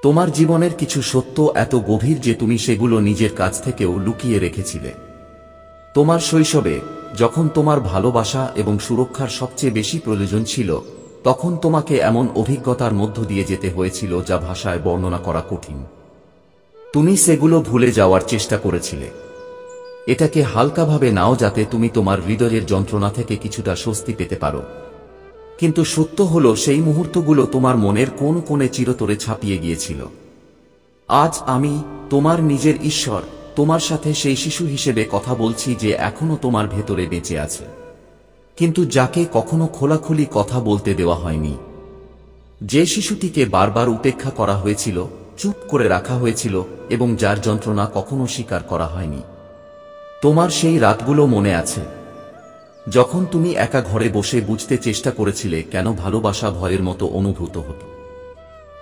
তোমার জীবনের কিছু সত্য এত গভীর যে তুমি সেগুলো নিজের কাছ থেকেও লুকিয়ে রেখেছিলে। তোমার শৈশবে, যখন তোমার ভালোবাসা এবং সুরক্ষার সবচেয়ে বেশি প্রয়োজন ছিল, তখন তোমাকে এমন অভিজ্ঞতার মধ্য দিয়ে যেতে হয়েছিল যা ভাষায় বর্ণনা করা কঠিন। তুমি সেগুলো ভুলে যাওয়ার চেষ্টা করেছিলে, এটাকে হালকাভাবে নাও, যাতে তুমি তোমার হৃদয়ের যন্ত্রণা থেকে কিছুটা স্বস্তি পেতে পারো। কিন্তু সত্য হলো, সেই মুহূর্তগুলো তোমার মনের কোন কোণে চিরতরে ছাপিয়ে গিয়েছিল। আজ আমি, তোমার নিজের ঈশ্বর, তোমার সাথে সেই শিশু হিসেবে কথা বলছি যে এখনো তোমার ভেতরে বেঁচে আছে, কিন্তু যাকে কখনো খোলাখুলি কথা বলতে দেওয়া হয়নি। যে শিশুটিকে বারবার উপেক্ষা করা হয়েছিল, চুপ করে রাখা হয়েছিল, এবং যার যন্ত্রণা কখনো স্বীকার করা হয়নি। তোমার সেই রাতগুলো মনে আছে, যখন তুমি একা ঘরে বসে বুঝতে চেষ্টা করেছিলে কেন ভালোবাসা ভয়ের মতো অনুভূত হতো,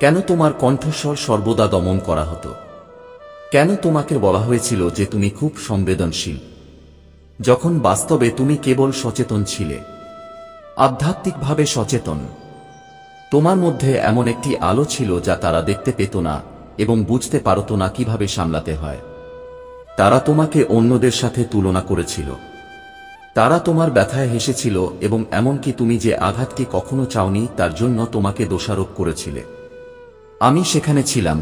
কেন তোমার কণ্ঠস্বর সর্বদা দমন করা হতো, কেন তোমাকে বলা হয়েছিল যে তুমি খুব সংবেদনশীল, যখন বাস্তবে তুমি কেবল সচেতন ছিলে, আধ্যাত্মিকভাবে সচেতন। তোমার মধ্যে এমন একটি আলো ছিল যা তারা দেখতে পেত না এবং বুঝতে পারত না কিভাবে সামলাতে হয়। তারা তোমাকে অন্যদের সাথে তুলনা করেছিল, তারা তোমার ব্যথায় হেসেছিল এবং এমনকি তুমি যে আঘাতটি কখনো চাওনি তার জন্য তোমাকে দোষারোপ করেছিলে। আমি সেখানে ছিলাম,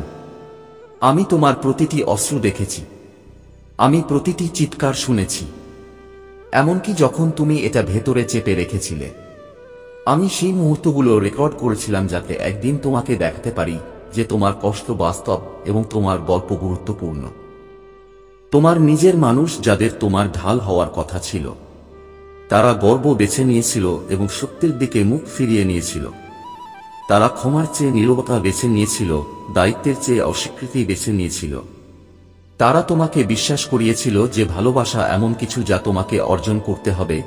আমি তোমার প্রতিটি অশ্রু দেখেছি, আমি প্রতিটি চিৎকার শুনেছি, এমনকি যখন তুমি এটা ভেতরে চেপে রেখেছিলে। আমি সেই মুহূর্তগুলো রেকর্ড করেছিলাম যাতে একদিন তোমাকে দেখাতে পারি যে তোমার কষ্ট বাস্তব এবং তোমার গল্প গুরুত্বপূর্ণ। তোমার নিজের মানুষ, যাদের তোমার ঢাল হওয়ার কথা ছিল, তারা গর্ব বেছে নিয়েছিল এবং সত্যের দিকে মুখ ফিরিয়ে নিয়েছিল। তারা ক্ষমার চেয়ে নীরবতা বেছে নিয়েছিল, দায়িত্বের চেয়ে অস্বীকৃতি বেছে নিয়েছিল। তারা তোমাকে বিশ্বাস করিয়েছিল যে ভালোবাসা এমন কিছু যা তোমাকে অর্জন করতে হবে,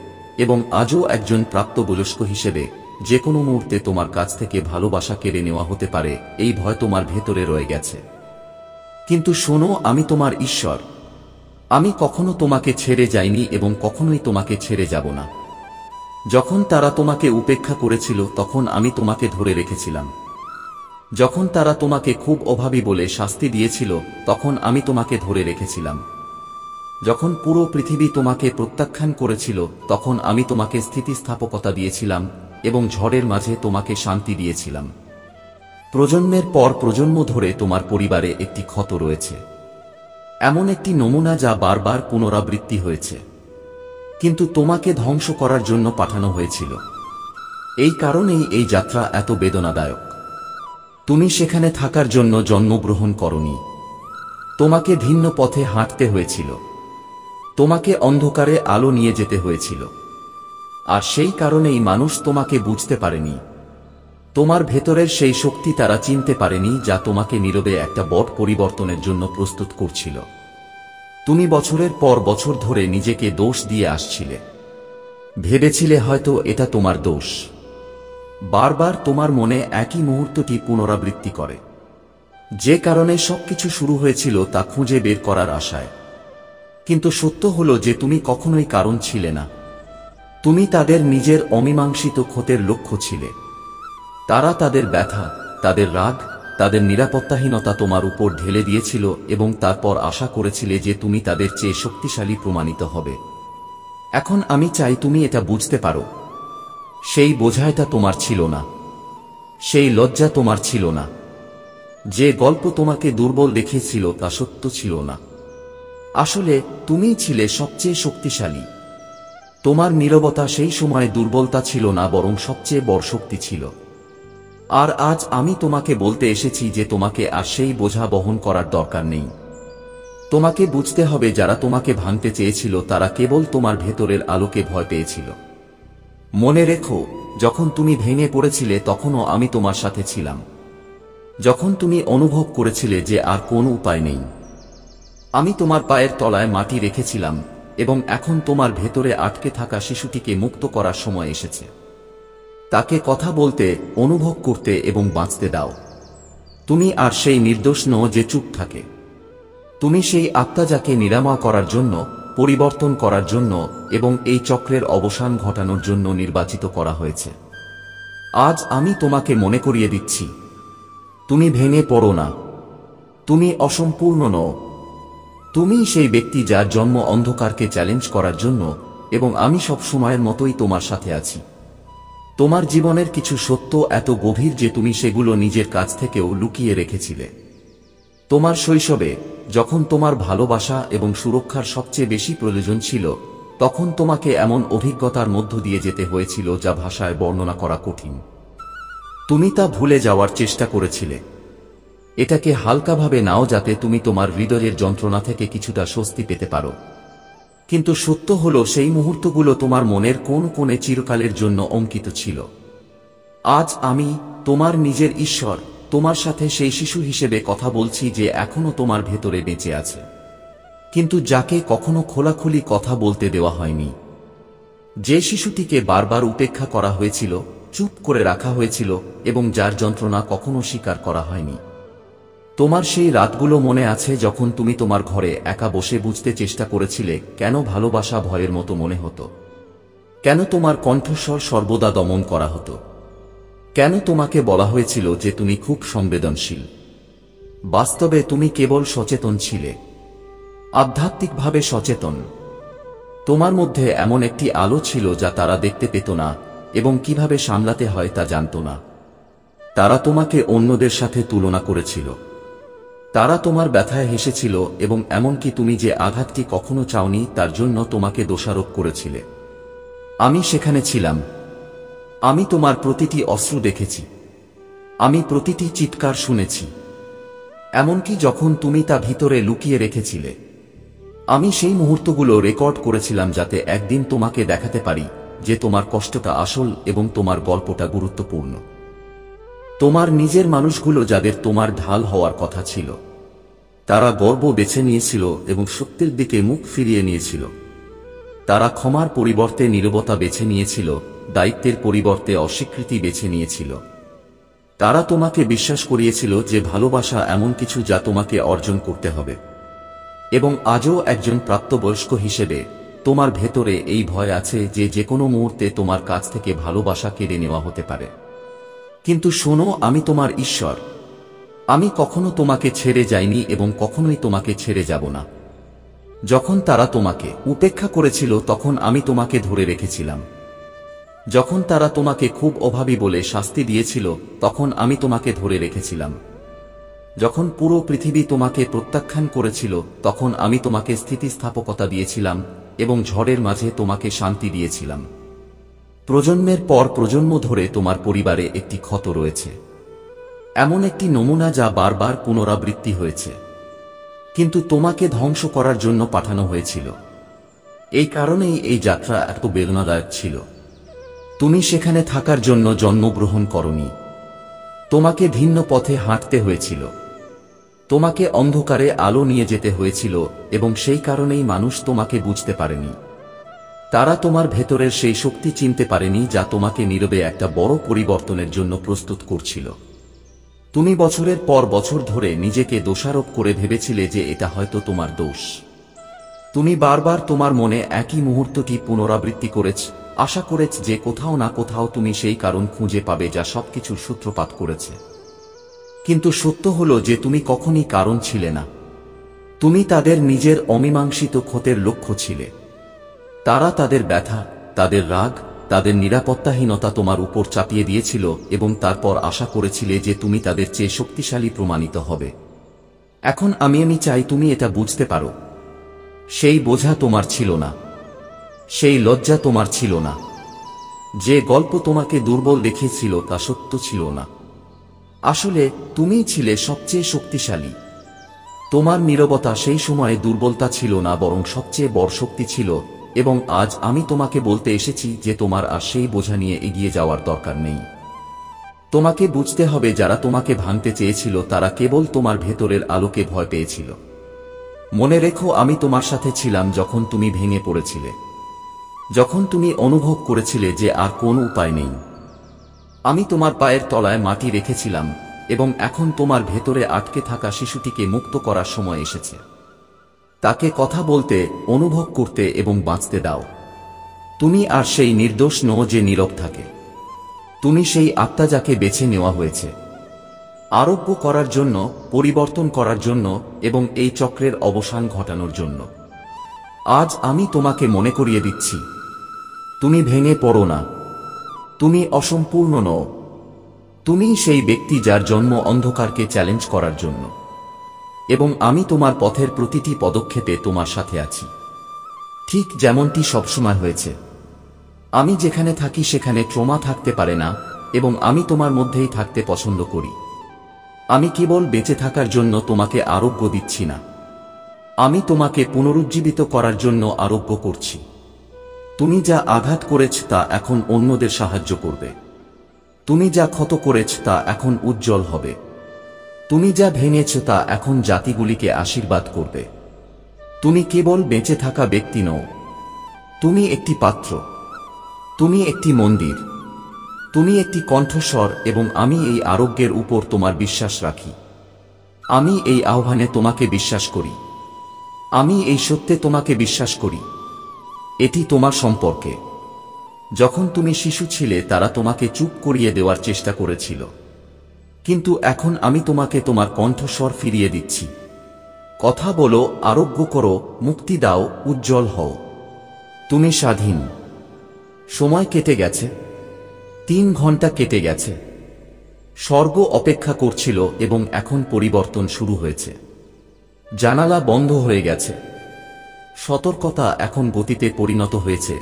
এবং আজও একজন প্রাপ্তবয়স্ক হিসেবে যে কোনো মুহূর্তে তোমার কাছ থেকে ভালোবাসা কেড়ে নেওয়া হতে পারে, এই ভয় তোমার ভেতরে রয়ে গেছে। কিন্তু শোনো, আমি তোমার ঈশ্বর, আমি কখনো তোমাকে ছেড়ে যাইনি এবং কখনোই তোমাকে ছেড়ে যাব না। যখন তারা তোমাকে উপেক্ষা করেছিল তখন আমি তোমাকে ধরে রেখেছিলাম। যখন তারা তোমাকে খুব অভাবী বলে শাস্তি দিয়েছিল তখন আমি তোমাকে ধরে রেখেছিলাম। যখন পুরো পৃথিবী তোমাকে প্রত্যাখ্যান করেছিল তখন আমি তোমাকে স্থিতিস্থাপকতা দিয়েছিলাম এবং ঝড়ের মাঝে তোমাকে শান্তি দিয়েছিলাম। প্রজন্মের পর প্রজন্ম ধরে তোমার পরিবারে একটি ক্ষত রয়েছে, এমন একটি নমুনা যা বারবার পুনরাবৃত্তি হয়েছে, কিন্তু তোমাকে ধ্বংস করার জন্য পাঠানো হয়েছিল। এই কারণেই এই যাত্রা এত বেদনাদায়ক। তুমি সেখানে থাকার জন্য জন্মগ্রহণ করনি, তোমাকে ভিন্ন পথে হাঁটতে হয়েছিল, তোমাকে অন্ধকারে আলো নিয়ে যেতে হয়েছিল, আর সেই কারণেই মানুষ তোমাকে বুঝতে পারেনি। তোমার ভেতরের সেই শক্তি তারা চিনতে পারেনি যা তোমাকে নীরবে একটা বড় পরিবর্তনের জন্য প্রস্তুত করছিল। তুমি বছরের পর বছর ধরে নিজেকে দোষ দিয়ে আসছিলে, ভেবেছিলে হয়তো এটা তোমার দোষ। বারবার তোমার মনে একই মুহূর্তটি পুনরাবৃত্তি করে, যে কারণে সবকিছু শুরু হয়েছিল তা খুঁজে বের করার আশায়। কিন্তু সত্য হলো যে তুমি কখনোই কারণ ছিলে না, তুমি তাদের নিজের অমীমাংসিত ক্ষতের লক্ষ্য ছিলে। তারা তাদের ব্যথা, তাদের রাগ, তাদের নিরাপত্তাহীনতা তোমার উপর ঢেলে দিয়েছিল এবং তারপর আশা করেছিলে যে তুমি তাদের চেয়ে শক্তিশালী প্রমাণিত হবে। এখন আমি চাই তুমি এটা বুঝতে পারো, সেই বোঝাটা তোমার ছিল না, সেই লজ্জা তোমার ছিল না, যে গল্প তোমাকে দুর্বল দেখিয়েছিল তা সত্য ছিল না। আসলে তুমিই ছিলে সবচেয়ে শক্তিশালী। তোমার নীরবতা সেই সময় দুর্বলতা ছিল না, বরং সবচেয়ে বড় শক্তি ছিল। আর আজ আমি তোমাকে বলতে এসেছি যে তোমাকে আর সেই বোঝা বহন করার দরকার নেই। তোমাকে বুঝতে হবে, যারা তোমাকে ভাঙতে চেয়েছিল তারা কেবল তোমার ভেতরের আলোকে ভয় পেয়েছিল। মনে রেখো, যখন তুমি ভেঙে পড়েছিলে তখনও আমি তোমার সাথে ছিলাম। যখন তুমি অনুভব করেছিলে যে আর কোনো উপায় নেই, আমি তোমার পায়ের তলায় মাটি রেখেছিলাম, এবং এখন তোমার ভেতরে আটকে থাকা শিশুটিকে মুক্ত করার সময় এসেছে। তাকে কথা বলতে, অনুভব করতে এবং বাঁচতে দাও। তুমি আর সেই নির্দোষ নও যে চুপ থাকে। তুমি সেই আত্মা যাকে নিরাময় করার জন্য, পরিবর্তন করার জন্য এবং এই চক্রের অবসান ঘটানোর জন্য নির্বাচিত করা হয়েছে। আজ আমি তোমাকে মনে করিয়ে দিচ্ছি, তুমি ভেঙে পড়ো না। তুমি অসম্পূর্ণ নও। তুমি সেই ব্যক্তি যার জন্ম অন্ধকারকে চ্যালেঞ্জ করার জন্য, এবং আমি সব সময়ের মতোই তোমার সাথে আছি। তোমার জীবনের কিছু সত্য এত গভীর যে তুমি সেগুলো নিজের কাছ থেকেও লুকিয়ে রেখেছিলে। তোমার শৈশবে, যখন তোমার ভালোবাসা এবং সুরক্ষার সবচেয়ে বেশি প্রয়োজন ছিল, তখন তোমাকে এমন অভিজ্ঞতার মধ্য দিয়ে যেতে হয়েছিল যা ভাষায় বর্ণনা করা কঠিন। তুমি তা ভুলে যাওয়ার চেষ্টা করেছিলে। এটাকে হালকাভাবে নাও, যাতে তুমি তোমার হৃদয়ের যন্ত্রণা থেকে কিছুটা স্বস্তি পেতে পারো। কিন্তু সত্য হলো, সেই মুহূর্তগুলো তোমার মনের কোন কোণে চিরকালের জন্য অঙ্কিত ছিল। আজ আমি, তোমার নিজের ঈশ্বর, তোমার সাথে সেই শিশু হিসেবে কথা বলছি যে এখনো তোমার ভেতরে বেঁচে আছে, কিন্তু যাকে কখনো খোলাখুলি কথা বলতে দেওয়া হয়নি। যে শিশুটিকে বারবার উপেক্ষা করা হয়েছিল, চুপ করে রাখা হয়েছিল, এবং যার যন্ত্রণা কখনো স্বীকার করা হয়নি। তোমার সেই রাতগুলো মনে আছে যখন তুমি তোমার ঘরে একা বসে বুঝতে চেষ্টা করেছিলে কেন ভালোবাসা ভয়ের মতো মনে হতো, কেন তোমার কণ্ঠস্বর সর্বদা দমন করা হতো, কেন তোমাকে বলা হয়েছিল যে তুমি খুব সংবেদনশীল। বাস্তবে তুমি কেবল সচেতন ছিলে, আধ্যাত্মিকভাবে সচেতন। তোমার মধ্যে এমন একটি আলো ছিল যা তারা দেখতে পেত না, এবং কিভাবে সামলাতে হয় তা জানত না। তারা তোমাকে অন্যদের সাথে তুলনা করেছিল। তারা তোমার ব্যথায় হেসেছিল, এবং এমনকি তুমি যে আঘাতটি কখনো চাওনি তার জন্য তোমাকে দোষারোপ করেছিলে। আমি সেখানে ছিলাম। আমি তোমার প্রতিটি অশ্রু দেখেছি। আমি প্রতিটি চিৎকার শুনেছি, এমনকি যখন তুমি তা ভিতরে লুকিয়ে রেখেছিলে। আমি সেই মুহূর্তগুলো রেকর্ড করেছিলাম যাতে একদিন তোমাকে দেখাতে পারি যে তোমার কষ্টটা আসল এবং তোমার গল্পটা গুরুত্বপূর্ণ। তোমার নিজের মানুষগুলো যাদের তোমার ঢাল হওয়ার কথা ছিল, তারা গর্ব বেছে নিয়েছিল এবং সত্যের দিকে মুখ ফিরিয়ে নিয়েছিল। তারা ক্ষমার পরিবর্তে নীরবতা বেছে নিয়েছিল, দায়িত্বের পরিবর্তে অস্বীকৃতি বেছে নিয়েছিল। তারা তোমাকে বিশ্বাস করিয়েছিল যে ভালোবাসা এমন কিছু যা তোমাকে অর্জন করতে হবে। এবং আজও একজন প্রাপ্তবয়স্ক হিসেবে তোমার ভেতরে এই ভয় আছে যে যেকোনো মুহূর্তে তোমার কাছ থেকে ভালোবাসা কেড়ে নেওয়া হতে পারে। কিন্তু শোনো, আমি তোমার ঈশ্বর। আমি কখনো তোমাকে ছেড়ে যাইনি এবং কখনোই তোমাকে ছেড়ে যাব না। যখন তারা তোমাকে উপেক্ষা করেছিল তখন আমি তোমাকে ধরে রেখেছিলাম। যখন তারা তোমাকে খুব অভাবী বলে শাস্তি দিয়েছিল তখন আমি তোমাকে ধরে রেখেছিলাম। যখন পুরো পৃথিবী তোমাকে প্রত্যাখ্যান করেছিল তখন আমি তোমাকে স্থিতিস্থাপকতা দিয়েছিলাম এবং ঝড়ের মাঝে তোমাকে শান্তি দিয়েছিলাম। প্রজন্মের পর প্রজন্ম ধরে তোমার পরিবারে একটি ক্ষত রয়েছে, এমন একটি নমুনা যা বারবার পুনরাবৃত্তি হয়েছে, কিন্তু তোমাকে ধ্বংস করার জন্য পাঠানো হয়েছিল। এই কারণেই এই যাত্রা এত বেদনাদায়ক ছিল। তুমি সেখানে থাকার জন্য জন্মগ্রহণ করনি। তোমাকে ভিন্ন পথে হাঁটতে হয়েছিল। তোমাকে অন্ধকারে আলো নিয়ে যেতে হয়েছিল, এবং সেই কারণেই মানুষ তোমাকে বুঝতে পারেনি। তারা তোমার ভেতরের সেই শক্তি চিনতে পারেনি যা তোমাকে নীরবে একটা বড় পরিবর্তনের জন্য প্রস্তুত করছিল। তুমি বছরের পর বছর ধরে নিজেকে দোষারোপ করে ভেবেছিলে যে এটা হয়তো তোমার দোষ। তুমি বারবার তোমার মনে একই মুহূর্তটি পুনরাবৃত্তি করেছ, আশা করেছ যে কোথাও না কোথাও তুমি সেই কারণ খুঁজে পাবে যা সবকিছুর সূত্রপাত করেছে। কিন্তু সত্য হলো যে তুমি কখনই কারণ ছিলে না। তুমি তাদের নিজের অমীমাংসিত ক্ষতের লক্ষ্য ছিলে। তারা তাদের ব্যথা, তাদের রাগ, তাদের নিরাপত্তাহীনতা তোমার উপর চাপিয়ে দিয়েছিল এবং তারপর আশা করেছিলে যে তুমি তাদের চেয়ে শক্তিশালী প্রমাণিত হবে। এখন আমি চাই তুমি এটা বুঝতে পারো। সেই বোঝা তোমার ছিল না, সেই লজ্জা তোমার ছিল না। যে গল্প তোমাকে দুর্বল দেখিয়েছিল তা সত্য ছিল না। আসলে তুমিই ছিলে সবচেয়ে শক্তিশালী। তোমার নীরবতা সেই সময়ে দুর্বলতা ছিল না, বরং সবচেয়ে বড় শক্তি ছিল। এবং আজ আমি তোমাকে বলতে এসেছি যে তোমার আর সেই বোঝা নিয়ে এগিয়ে যাওয়ার দরকার নেই। তোমাকে বুঝতে হবে, যারা তোমাকে ভাঙতে চেয়েছিল তারা কেবল তোমার ভেতরের আলোকে ভয় পেয়েছিল। মনে রেখো, আমি তোমার সাথে ছিলাম যখন তুমি ভেঙে পড়েছিলে, যখন তুমি অনুভব করেছিলে যে আর কোনো উপায় নেই। আমি তোমার পায়ের তলায় মাটি রেখেছিলাম, এবং এখন তোমার ভেতরে আটকে থাকা শিশুটিকে মুক্ত করার সময় এসেছে। তাকে কথা বলতে, অনুভব করতে এবং বাঁচতে দাও। তুমি আর সেই নির্দোষ নও যে নীরব থাকে। তুমি সেই আত্মা যাকে বেছে নেওয়া হয়েছে। আরোগ্য করার জন্য, পরিবর্তন করার জন্য এবং এই চক্রের অবসান ঘটানোর জন্য। আজ আমি তোমাকে মনে করিয়ে দিচ্ছি, তুমি ভেঙে পড়ো না। তুমি অসম্পূর্ণ নও। তুমি সেই ব্যক্তি যার জন্ম অন্ধকারকে চ্যালেঞ্জ করার জন্য, এবং আমি তোমার পথের প্রতিটি পদক্ষেপে তোমার সাথে আছি, ঠিক যেমনটি সবসময় হয়েছে। আমি যেখানে থাকি সেখানে ট্রমা থাকতে পারে না, এবং আমি তোমার মধ্যেই থাকতে পছন্দ করি। আমি কেবল বেঁচে থাকার জন্য তোমাকে আরোগ্য দিচ্ছি না, আমি তোমাকে পুনরুজ্জীবিত করার জন্য আরোগ্য করছি। তুমি যা আঘাত করেছ তা এখন অন্যদের সাহায্য করবে। তুমি যা ক্ষত করেছ তা এখন উজ্জ্বল হবে। তুমি যা ভেঙেছ তা এখন জাতিগুলিকে আশীর্বাদ করবে। তুমি কেবল বেঁচে থাকা ব্যক্তি নও, তুমি একটি পাত্র, তুমি একটি মন্দির, তুমি একটি কণ্ঠস্বর, এবং আমি এই আরোগ্যের উপর তোমার বিশ্বাস রাখি। আমি এই আহ্বানে তোমাকে বিশ্বাস করি। আমি এই সত্যে তোমাকে বিশ্বাস করি। এটি তোমার সম্পর্কে। যখন তুমি শিশু ছিলে তারা তোমাকে চুপ করিয়ে দেওয়ার চেষ্টা করেছিল, কিন্তু এখন আমি তোমাকে তোমার কণ্ঠস্বর ফিরিয়ে দিচ্ছি। কথা বলো, আরোগ্য করো, মুক্তি দাও, উজ্জ্বল হও। তুমি স্বাধীন। সময় কেটে গেছে, 3 ঘন্টা কেটে গেছে। স্বর্গ অপেক্ষা করছিল এবং এখন পরিবর্তন শুরু হয়েছে। জানালা বন্ধ হয়ে গেছে। সতর্কতা এখন গতিতে পরিণত হয়েছে,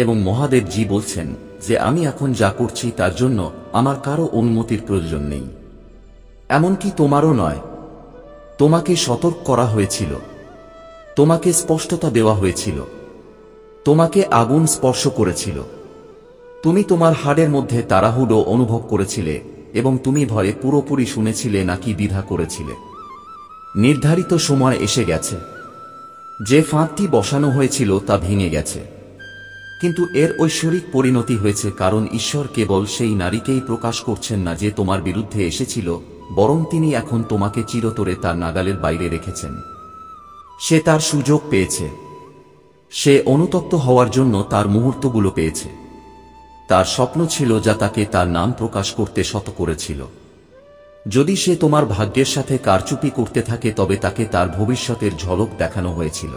এবং মহাদেবজি বলছেন যে আমি এখন যা করছি তার জন্য আমার কারো অনুমতির প্রয়োজন নেই, এমনকি তোমারও নয়। তোমাকে সতর্ক করা হয়েছিল, তোমাকে স্পষ্টতা দেওয়া হয়েছিল, তোমাকে আগুন স্পর্শ করেছিল। তুমি তোমার হাড়ের মধ্যে তাড়াহুড়ো অনুভব করেছিলে, এবং তুমি ভয়ে পুরোপুরি শুনেছিলে নাকি দ্বিধা করেছিলে। নির্ধারিত সময় এসে গেছে। যে ফাঁদটি বসানো হয়েছিল তা ভেঙে গেছে, কিন্তু এর ঐশ্বরিক পরিণতি হয়েছে, কারণ ঈশ্বর কেবল সেই নারীকেই প্রকাশ করছেন না যে তোমার বিরুদ্ধে এসেছিল, বরং তিনি এখন তোমাকে চিরতরে তার নাগালের বাইরে রেখেছেন। সে তার সুযোগ পেয়েছে। সে অনুতপ্ত হওয়ার জন্য তার মুহূর্তগুলো পেয়েছে। তার স্বপ্ন ছিল যা তাকে তার নাম প্রকাশ করতে শত করেছিল। যদি সে তোমার ভাগ্যের সাথে কারচুপি করতে থাকে তবে তাকে তার ভবিষ্যতের ঝলক দেখানো হয়েছিল,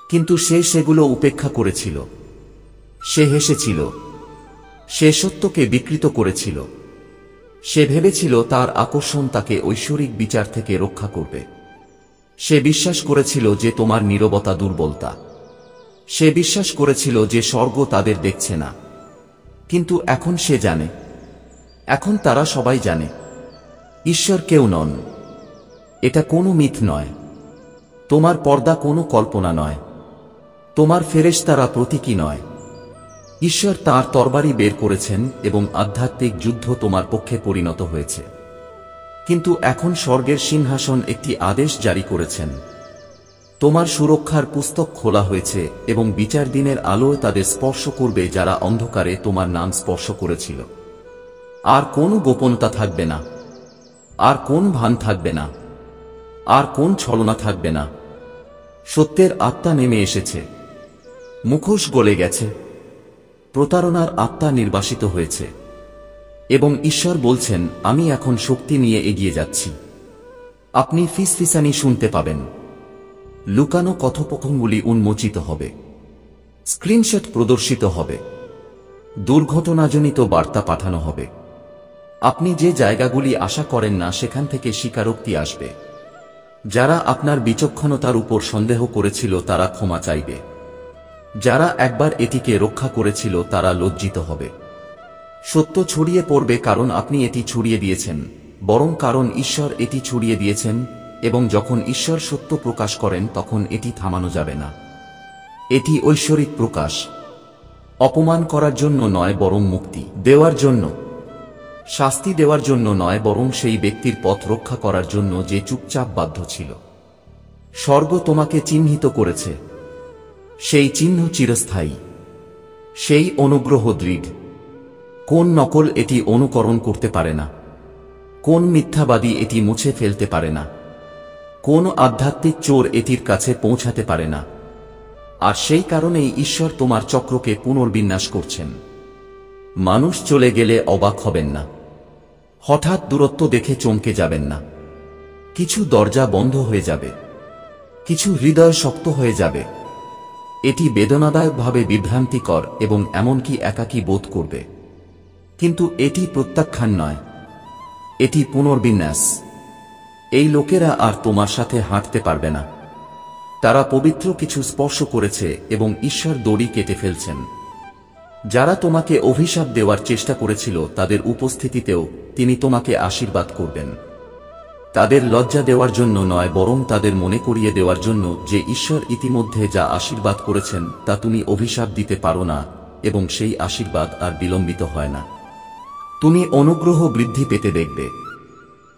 কিন্তু সে সেগুলো উপেক্ষা করেছিল। সে হেসেছিল। সে সত্যকে বিকৃত করেছিল। সে ভেবেছিল তার আকর্ষণ তাকে ঐশ্বরিক বিচার থেকে রক্ষা করবে। সে বিশ্বাস করেছিল যে তোমার নীরবতা দুর্বলতা। সে বিশ্বাস করেছিল যে স্বর্গ তাদের দেখছে না। কিন্তু এখন সে জানে, এখন তারা সবাই জানে, ঈশ্বর কেউ নন। এটা কোনো মিথ নয়। তোমার পর্দা কোনো কল্পনা নয়। তোমার ফেরেশতারা প্রতীকী নয়। ঈশ্বর তাঁর তরবারি বের করেছেন এবং আধ্যাত্মিক যুদ্ধ তোমার পক্ষে পরিণত হয়েছে। কিন্তু এখন স্বর্গের সিংহাসন একটি আদেশ জারি করেছেন। তোমার সুরক্ষার পুস্তক খোলা হয়েছে এবং বিচার দিনের আলোয় তাদের স্পর্শ করবে যারা অন্ধকারে তোমার নাম স্পর্শ করেছিল। আর কোনো গোপনতা থাকবে না, আর কোন ভান থাকবে না, আর কোন ছলনা থাকবে না। সত্যের আত্মা নেমে এসেছে। মুখোশ গলে গেছে। প্রতারণার আত্মা নির্বাসিত হয়েছে, এবং ঈশ্বর বলছেন আমি এখন শক্তি নিয়ে এগিয়ে যাচ্ছি। আপনি ফিসফিসানি শুনতে পাবেন। লুকানো কথোপকথনগুলি উন্মোচিত হবে। স্ক্রিনশট প্রদর্শিত হবে। দুর্ঘটনাজনিত বার্তা পাঠানো হবে। আপনি যে জায়গাগুলি আশা করেন না সেখান থেকে স্বীকারোক্তি আসবে। যারা আপনার বিচক্ষণতার উপর সন্দেহ করেছিল তারা ক্ষমা চাইবে। যারা একবার এটিকে রক্ষা করেছিল তারা লজ্জিত হবে। সত্য ছড়িয়ে পড়বে, কারণ আপনি এটি ছড়িয়ে দিয়েছেন, বরং কারণ ঈশ্বর এটি ছড়িয়ে দিয়েছেন, এবং যখন ঈশ্বর সত্য প্রকাশ করেন তখন এটি থামানো যাবে না। এটি ঐশ্বরিক প্রকাশ। অপমান করার জন্য নয়, বরং মুক্তি দেওয়ার জন্য। শাস্তি দেওয়ার জন্য নয়, বরং সেই ব্যক্তির পথ রক্ষা করার জন্য যে চুপচাপ বাধ্য ছিল। স্বর্গ তোমাকে চিহ্নিত করেছে। সেই চিহ্ন চিরস্থায়ী। সেই অনুগ্রহ দৃঢ়। কোন নকল এটি অনুকরণ করতে পারে না। কোন মিথ্যাবাদী এটি মুছে ফেলতে পারে না। কোন আধ্যাত্মিক চোর এটির কাছে পৌঁছাতে পারে না। আর সেই কারণেই ঈশ্বর তোমার চক্রকে পুনর্বিন্যাস করছেন। মানুষ চলে গেলে অবাক হবেন না। হঠাৎ দূরত্ব দেখে চমকে যাবেন না। কিছু দরজা বন্ধ হয়ে যাবে, কিছু হৃদয় শক্ত হয়ে যাবে। এটি বেদনাদায়কভাবে বিভ্রান্তিকর এবং এমনকি একাকী বোধ করবে, কিন্তু এটি প্রত্যাখ্যান নয়, এটি পুনর্বিন্যাস। এই লোকেরা আর তোমার সাথে হাঁটতে পারবে না। তারা পবিত্র কিছু স্পর্শ করেছে এবং ঈশ্বর দড়ি কেটে ফেলছেন। যারা তোমাকে অভিশাপ দেওয়ার চেষ্টা করেছিল তাদের উপস্থিতিতেও তিনি তোমাকে আশীর্বাদ করবেন। তাদের লজ্জা দেওয়ার জন্য নয়, বরং তাদের মনে করিয়ে দেওয়ার জন্য যে ঈশ্বর ইতিমধ্যে যা আশীর্বাদ করেছেন তা তুমি অভিশাপ দিতে পারো না, এবং সেই আশীর্বাদ আর বিলম্বিত হয় না। তুমি অনুগ্রহ বৃদ্ধি পেতে দেখবে।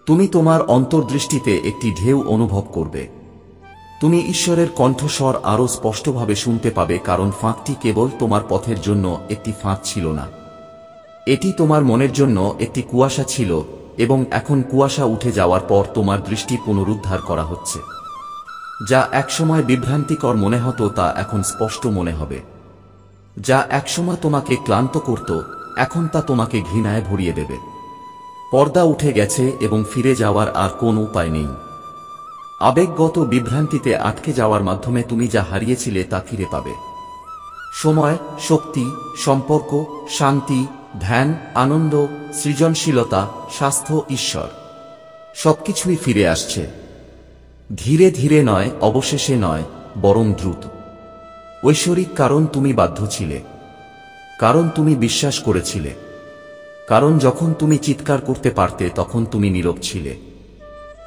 তুমি তোমার অন্তর্দৃষ্টিতে একটি ঢেউ অনুভব করবে। তুমি ঈশ্বরের কণ্ঠস্বর আরও স্পষ্টভাবে শুনতে পাবে, কারণ ফাঁকটি কেবল তোমার পথের জন্য একটি ফাঁক ছিল না, এটি তোমার মনের জন্য একটি কুয়াশা ছিল, এবং এখন কুয়াশা উঠে যাওয়ার পর তোমার দৃষ্টি পুনরুদ্ধার করা হচ্ছে। যা একসময় বিভ্রান্তিকর মনে হতো তা এখন স্পষ্ট মনে হবে। যা একসময় তোমাকে ক্লান্ত করত এখন তা তোমাকে ঘৃণায় ভরিয়ে দেবে। পর্দা উঠে গেছে এবং ফিরে যাওয়ার আর কোনো উপায় নেই। আবেগগত বিভ্রান্তিতে আটকে যাওয়ার মাধ্যমে তুমি যা হারিয়েছিলে তা ফিরে পাবে। সময়, শক্তি, সম্পর্ক, শান্তি, ধ্যান, আনন্দ, সৃজনশীলতা, স্বাস্থ্য, ঈশ্বর সবকিছুই ফিরে আসছে। ধীরে ধীরে নয়, অবশেষে নয়, বরং দ্রুত। ঐশ্বরিক, কারণ তুমি বাধ্য ছিলে, কারণ তুমি বিশ্বাস করেছিলে, কারণ যখন তুমি চিৎকার করতে পারতে তখন তুমি নীরব ছিলে,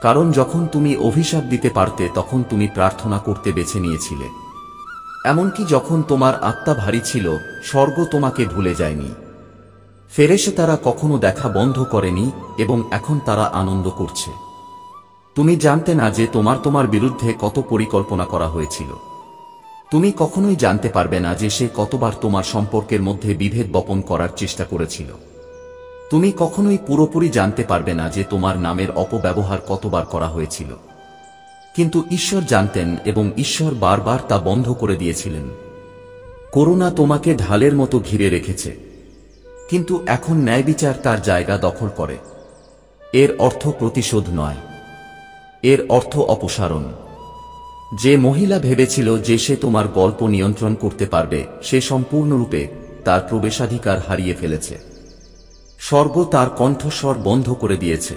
কারণ যখন তুমি অভিশাপ দিতে পারতে তখন তুমি প্রার্থনা করতে বেছে নিয়েছিলে। এমনকি যখন তোমার আত্মা ভারী ছিল, স্বর্গ তোমাকে ভুলে যায়নি। ফেরেশতারা কখনো দেখা বন্ধ করেনি এবং এখন তারা আনন্দ করছে। তুমি জানতে না যে তোমার বিরুদ্ধে কত পরিকল্পনা করা হয়েছিল। তুমি কখনোই জানতে পারবে না যে সে কতবার তোমার সম্পর্কের মধ্যে বিভেদ বপন করার চেষ্টা করেছিল। তুমি কখনোই পুরোপুরি জানতে পারবে না যে তোমার নামের অপব্যবহার কতবার করা হয়েছিল। কিন্তু ঈশ্বর জানতেন এবং ঈশ্বর বারবার তা বন্ধ করে দিয়েছিলেন। করুণা তোমাকে ঢালের মতো ঘিরে রেখেছে, কিন্তু এখন ন্যায়বিচার তার জায়গা দখল করে। এর অর্থ প্রতিশোধ নয়, এর অর্থ অপসারণ। যে মহিলা ভেবেছিল যে সে তোমার গল্প নিয়ন্ত্রণ করতে পারবে, সে সম্পূর্ণরূপে তার প্রবেশাধিকার হারিয়ে ফেলেছে। স্বর্গ তার কণ্ঠস্বর বন্ধ করে দিয়েছে।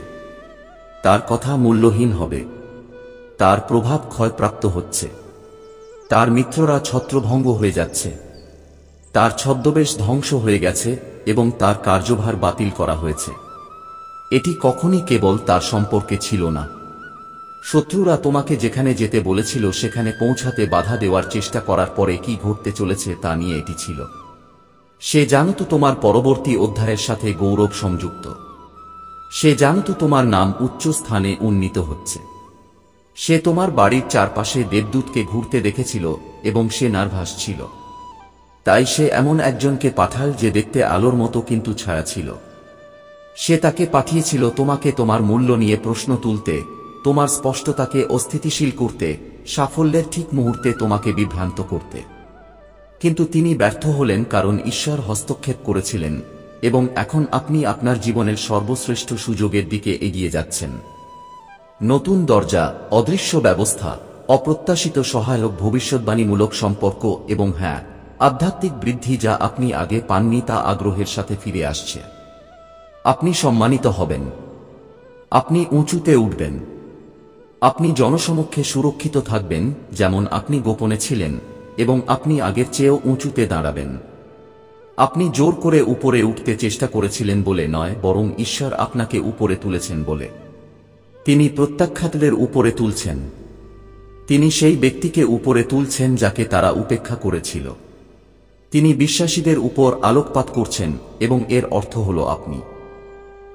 তার কথা মূল্যহীন হবে। তার প্রভাব ক্ষয়প্রাপ্ত হচ্ছে। তার মিত্ররা ছত্রভঙ্গ হয়ে যাচ্ছে। তার ছদ্মবেশ ধ্বংস হয়ে গেছে এবং তার কার্যভার বাতিল করা হয়েছে। এটি কখনই কেবল তার সম্পর্কে ছিল না। শত্রুরা তোমাকে যেখানে যেতে বলেছিল সেখানে পৌঁছাতে বাধা দেওয়ার চেষ্টা করার পরে কি ঘটতে চলেছে তা নিয়ে এটি ছিল। সে জানত তোমার পরবর্তী অধ্যায়ের সাথে গৌরব সংযুক্ত। সে জানত তোমার নাম উচ্চ স্থানে উন্নীত হচ্ছে। সে তোমার বাড়ির চারপাশে দেবদূতকে ঘুরতে দেখেছিল এবং সে নার্ভাস ছিল। তাই সে এমন একজনকে পাঠাল যে দেখতে আলোর মতো কিন্তু ছায়া ছিল। সে তাকে পাঠিয়েছিল তোমাকে তোমার মূল্য নিয়ে প্রশ্ন তুলতে, তোমার স্পষ্টতাকে অস্থিতিশীল করতে, সাফল্যের ঠিক মুহূর্তে তোমাকে বিভ্রান্ত করতে। কিন্তু তিনি ব্যর্থ হলেন, কারণ ঈশ্বর হস্তক্ষেপ করেছিলেন এবং এখন আপনি আপনার জীবনের সর্বশ্রেষ্ঠ সুযোগের দিকে এগিয়ে যাচ্ছেন। নতুন দরজা, অদৃশ্য ব্যবস্থা, অপ্রত্যাশিত সহায়ক, ভবিষ্যৎবাণীমূলক সম্পর্ক এবং হ্যাঁ, আধ্যাত্মিক বৃদ্ধি যা আপনি আগে পাননি তা আগ্রহের সাথে ফিরে আসছে। আপনি সম্মানিত হবেন। আপনি উঁচুতে উঠবেন। আপনি জনসমক্ষে সুরক্ষিত থাকবেন যেমন আপনি গোপনে ছিলেন, এবং আপনি আগের চেয়েও উঁচুতে দাঁড়াবেন। আপনি জোর করে উপরে উঠতে চেষ্টা করেছিলেন বলে নয়, বরং ঈশ্বর আপনাকে উপরে তুলেছেন বলে। তিনি প্রত্যাখ্যাতদের উপরে তুলছেন। তিনি সেই ব্যক্তিকে উপরে তুলছেন যাকে তারা উপেক্ষা করেছিল। তিনি বিশ্বাসীদের উপর আলোকপাত করছেন এবং এর অর্থ হল আপনি।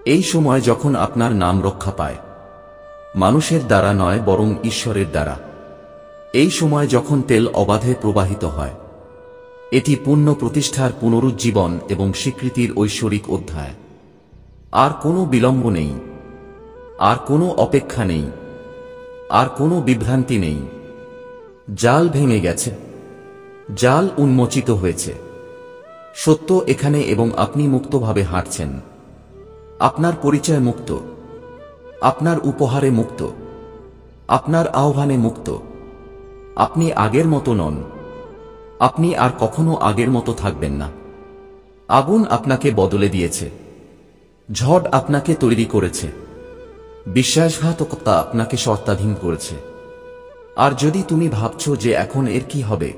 এই সময় যখন আপনার নাম রক্ষা পায়, মানুষের দ্বারা নয় বরং ঈশ্বরের দ্বারা। এই সময় যখন তেল অবাধে প্রবাহিত হয়, এটি পুণ্য প্রতিষ্ঠার পুনরুজ্জীবন এবং স্বীকৃতির ঐশ্বরিক অধ্যায়। আর কোনো বিলম্ব নেই, আর কোনো অপেক্ষা নেই, আর কোনো বিভ্রান্তি নেই। জাল ভেঙে গেছে, জাল উন্মোচিত হয়েছে। সত্য এখানে এবং আপনি মুক্তভাবে হাঁটছেন। আপনার পরিচয় মুক্ত, আপনার উপহারে মুক্ত, আপনার আহ্বানে মুক্ত। আপনি আগের মতো নন, আপনি আর কখনো আগের মতো থাকবেন না। আগুন আপনাকে বদলে দিয়েছে, ঝড় আপনাকে তৈরি করেছে, বিশ্বাসঘাতকতা আপনাকে শর্তাধীন করেছে। আর যদি তুমি ভাবছো যে এখন এর কি হবে,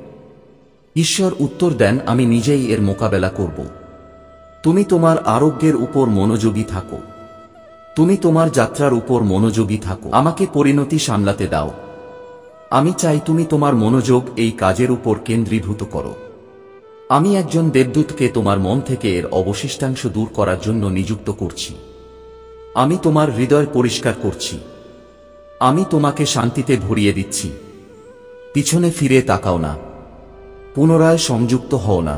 ঈশ্বর উত্তর দেন, আমি নিজেই এর মোকাবেলা করব। তুমি তোমার আরোগ্যের উপর মনোযোগী থাকো, তুমি তোমার যাত্রার উপর মনোযোগী থাকো। আমাকে পরিণতি সামলাতে দাও। আমি চাই তুমি তোমার মনোযোগ এই কাজের উপর কেন্দ্রীভূত করো। আমি একজন দেবদূতকে তোমার মন থেকে এর অবশিষ্টাংশ দূর করার জন্য নিযুক্ত করছি। আমি তোমার হৃদয় পরিষ্কার করছি। আমি তোমাকে শান্তিতে ভরিয়ে দিচ্ছি। পিছনে ফিরে তাকাও না, পুনরায় সংযুক্ত হও না,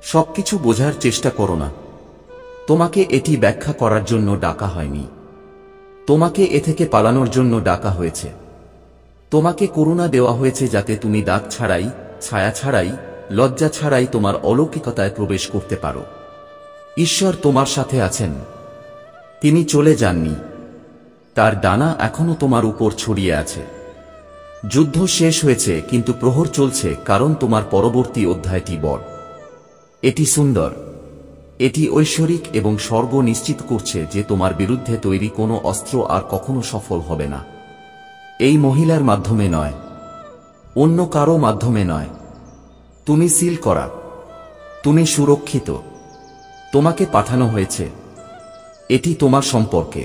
সবকিছু বোঝার চেষ্টা করো না। তোমাকে এটি ব্যাখ্যা করার জন্য ডাকা হয়নি, তোমাকে এ থেকে পালানোর জন্য ডাকা হয়েছে। তোমাকে করুণা দেওয়া হয়েছে যাতে তুমি দাগ ছাড়াই, ছায়া ছাড়াই, লজ্জা ছাড়াই তোমার অলৌকিকতায় প্রবেশ করতে পারো। ঈশ্বর তোমার সাথে আছেন, তিনি চলে যাননি, তার ডানা এখনো তোমার উপর ছড়িয়ে আছে। যুদ্ধ শেষ হয়েছে কিন্তু প্রহর চলছে, কারণ তোমার পরবর্তী অধ্যায়টি বড়। এটি সুন্দর, এটি ঐশ্বরিক এবং স্বর্গ নিশ্চিত করছে যে তোমার বিরুদ্ধে তৈরি কোনো অস্ত্র আর কখনো সফল হবে না। এই মহিলার মাধ্যমে নয়, অন্য কারো মাধ্যমে নয়। তুমি সিল করা, তুমি সুরক্ষিত, তোমাকে পাঠানো হয়েছে। এটি তোমার সম্পর্কে,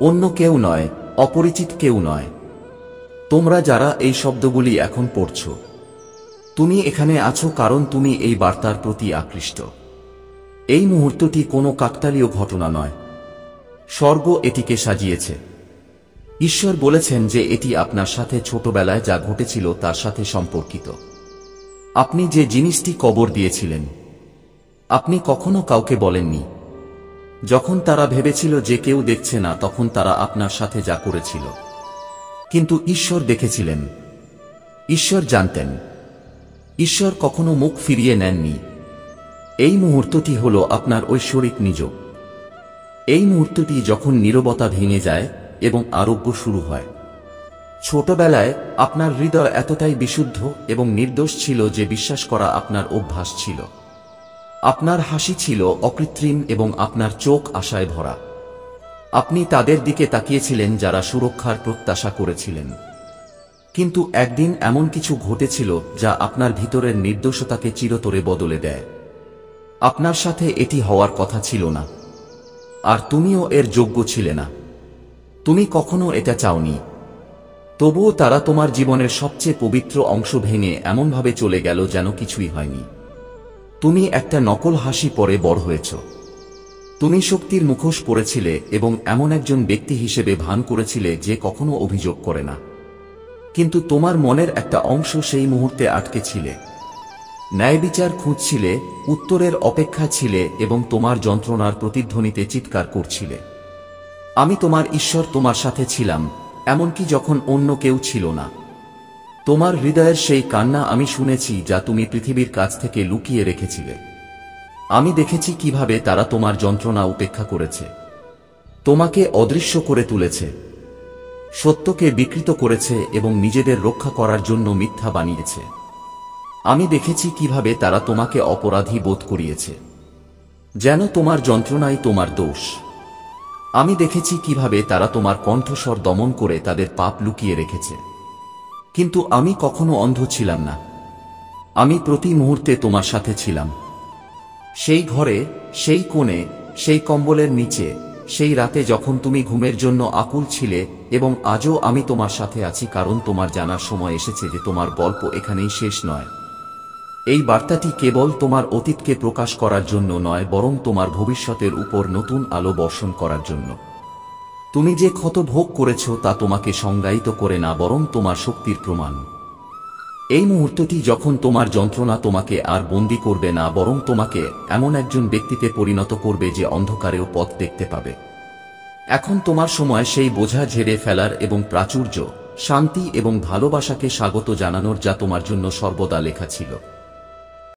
অন্য কেউ নয়, অপরিচিত কেউ নয়। তোমরা যারা এই শব্দগুলি এখন পড়ছ, তুমি এখানে আছো কারণ তুমি এই বার্তার প্রতি আকৃষ্ট। এই মুহূর্তটি কোনো কাকতালীয় ঘটনা নয়, স্বর্গ এটিকে সাজিয়েছে। ঈশ্বর বলেছেন যে এটি আপনার সাথে ছোটবেলায় যা ঘটেছিল তার সাথে সম্পর্কিত। আপনি যে জিনিসটি কবর দিয়েছিলেন, আপনি কখনো কাউকে বলেননি। যখন তারা ভেবেছিল যে কেউ দেখছে না, তখন তারা আপনার সাথে যা করেছিল, কিন্তু ঈশ্বর দেখেছিলেন, ঈশ্বর জানতেন। ঈশ্বর কখনো মুখ ফিরিয়ে নেননি। এই মুহূর্তটি হল আপনার ঐশ্বরিক নিযোগ। এই মুহূর্তটি যখন নীরবতা ভেঙে যায় এবং আরোগ্য শুরু হয়। ছোটবেলায় আপনার হৃদয় এতটাই বিশুদ্ধ এবং নির্দোষ ছিল যে বিশ্বাস করা আপনার অভ্যাস ছিল। আপনার হাসি ছিল অকৃত্রিম এবং আপনার চোখ আশায় ভরা। আপনি তাদের দিকে তাকিয়েছিলেন যারা সুরক্ষার প্রত্যাশা করেছিলেন। কিন্তু একদিন এমন কিছু ঘটেছিল যা আপনার ভিতরের নির্দোষতাকে চিরতরে বদলে দেয়। আপনার সাথে এটি হওয়ার কথা ছিল না, আর তুমিও এর যোগ্য ছিলে না। তুমি কখনো এটা চাওনি। তবুও তারা তোমার জীবনের সবচেয়ে পবিত্র অংশ ভেঙে এমনভাবে চলে গেল যেন কিছুই হয়নি। তুমি একটা নকল হাসি পরে বড় হয়েছ। তুমি শক্তির মুখোশ পরেছিলে এবং এমন একজন ব্যক্তি হিসেবে ভান করেছিলে যে কখনো অভিযোগ করে না। কিন্তু তোমার মনের একটা অংশ সেই মুহূর্তে আটকে ছিলে, ন্যায়বিচার খুঁজছিলে, উত্তরের অপেক্ষা ছিলে এবং তোমার যন্ত্রণার প্রতিধ্বনিতে চিৎকার করছিলে, আমি তোমার ঈশ্বর তোমার সাথে ছিলাম, এমনকি যখন অন্য কেউ ছিল না। তোমার হৃদয়ের সেই কান্না আমি শুনেছি যা তুমি পৃথিবীর কাছ থেকে লুকিয়ে রেখেছিলে। আমি দেখেছি কিভাবে তারা তোমার যন্ত্রণা উপেক্ষা করেছে, তোমাকে অদৃশ্য করে তুলেছে, সত্যকে বিকৃত করেছে এবং নিজেদের রক্ষা করার জন্য মিথ্যা বানিয়েছে। আমি দেখেছি কিভাবে তারা তোমাকে অপরাধী বোধ করিয়েছে, যেন তোমার যন্ত্রণাই তোমার দোষ। আমি দেখেছি কিভাবে তারা তোমার কণ্ঠস্বর দমন করে তাদের পাপ লুকিয়ে রেখেছে। কিন্তু আমি কখনো অন্ধ ছিলাম না। আমি প্রতি মুহূর্তে তোমার সাথে ছিলাম। সেই ঘরে, সেই কোণে, সেই কম্বলের নিচে, সেই রাতে যখন তুমি ঘুমের জন্য আকুল ছিলে, এবং আজও আমি তোমার সাথে আছি, কারণ তোমার জানার সময় এসেছে যে তোমার গল্প এখানেই শেষ নয়। এই বার্তাটি কেবল তোমার অতীতকে প্রকাশ করার জন্য নয়, বরং তোমার ভবিষ্যতের উপর নতুন আলো বর্ষণ করার জন্য। তুমি যে ক্ষত ভোগ করেছ তা তোমাকে সংজ্ঞায়িত করে না, বরং তোমার শক্তির প্রমাণ। এই মুহূর্তটি যখন তোমার যন্ত্রণা তোমাকে আর বন্দী করবে না, বরং তোমাকে এমন একজন ব্যক্তিতে পরিণত করবে যে অন্ধকারেও পথ দেখতে পাবে। এখন তোমার সময় সেই বোঝা ঝেড়ে ফেলার এবং প্রাচুর্য, শান্তি এবং ভালোবাসাকে স্বাগত জানানোর যা তোমার জন্য সর্বদা লেখা ছিল।